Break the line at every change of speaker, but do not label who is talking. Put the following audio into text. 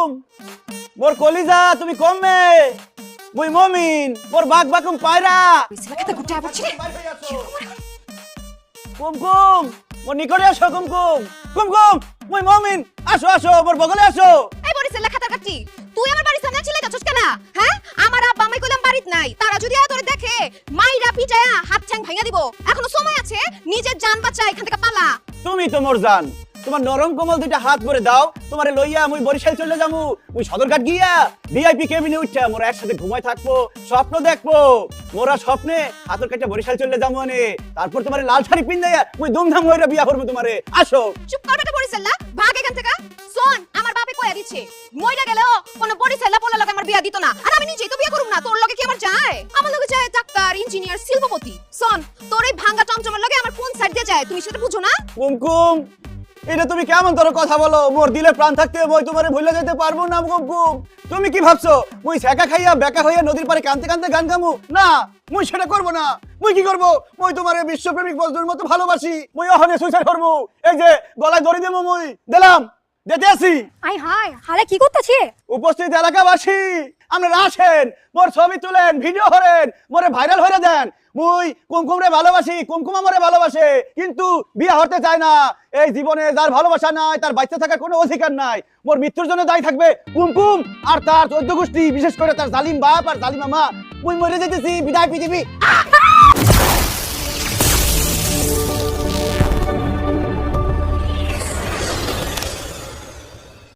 কুমকুম মোর কলিজা তুমি কমে মুই মমিন মোর বাঘ বাকুম পায়রা কুমকুম মোর নিকটে আসো কুমকুম কুমকুম মুই মমিন আসো আসো মোর বগলে আসো।
এই বরিস লেখাটা কাটি তুই আমার বাড়ির সামনে ছিলে যাচ্ছস কেন? হ্যাঁ আমার আব্বা আমি কইলাম বাড়িত নাই, তারা যদি তোরে দেখে মাইরা পিটায়া হাত ঠ্যাং ভাঙা দিব। এখনো সময় আছে, নিজের জান বাঁচা, এখান থেকে পালা।
তুমি তো মোর জান, তোমার নরম কোমল দুইটা হাত করে দাও, তোমারে লইয়া মুই বরিশাল চলে যামু। মুই সদরঘাট গিয়া ভিআইপি কেবিনে উঠা মোরা একসাথে ঘুমাই থাকবো, স্বপ্ন দেখবো। মোরা স্বপ্নে হাতের কাছে বরিশাল চলে যামু আনে, তারপর তোমারে লাল শাড়ি পিন্দাইয়া মুই ধুমধাম হইরা বিয়া করব তোমারে। আসো।
চুপ কর বেটা বরিশাল, ভাগ এখান থেকে। শোন আমার বাপে কইয়া দিচ্ছে মইরা গেলেও কোন বরিশাল পোলা লগে আমার বিয়া দিত না, আর আমি নিজেই তো বিয়া করব না। তোর লগে কি আমার যায়? আমার লগে যায় ডাক্তার, ইঞ্জিনিয়ার, শিল্পপতি। শোন তোর এই ভাঙা টমটমের লগে আমার কোন সাইড দিয়ে যায় তুমি সেটা বুঝো না?
কুমকুম এটা তুমি কেমন তোর কথা বলো? মোর দিলে প্রাণ থাকতে মই তোমারে ভুলে যেতে পারবো না কুমকুম। তুমি কি ভাবছো মুই ছেকা খাইয়া বেকা হইয়া নদীর পারে কাঁদতে কাঁদতে গান গামু? না, মুই সেটা করব না। মুই কি করব? মুই তোমারে বিশ্বপ্রেমিক বন্ধুর মতো ভালোবাসি। মুই অহনে সুইসাইড করব। এই যে গলায় দড়ি দেবো, মুই দিলাম, দিতে আসি।
আই হাই হারে কি করতেছে?
উপস্থিত এলাকাবাসী আপনারা আসেন, মোর ছবি তুলেন, ভিডিও করেন, মোরে ভাইরাল হয়ে দেন। মুই কুমকুমরে ভালোবাসি, কুমকুম আমারে ভালোবাসে, কিন্তু বিয়ে হতে চায় না। এই জীবনে যার ভালোবাসা নাই তার বাচ্চা থাকার কোনো অধিকার নাই। মোর মৃত্যুর জন্য দায়ী থাকবে কুমকুম আর তার 14 গোষ্ঠী, বিশেষ করে তার জালিম বাপ আর জালিমা মা। মুই মরে যেতেছি, বিদায় পৃথিবী।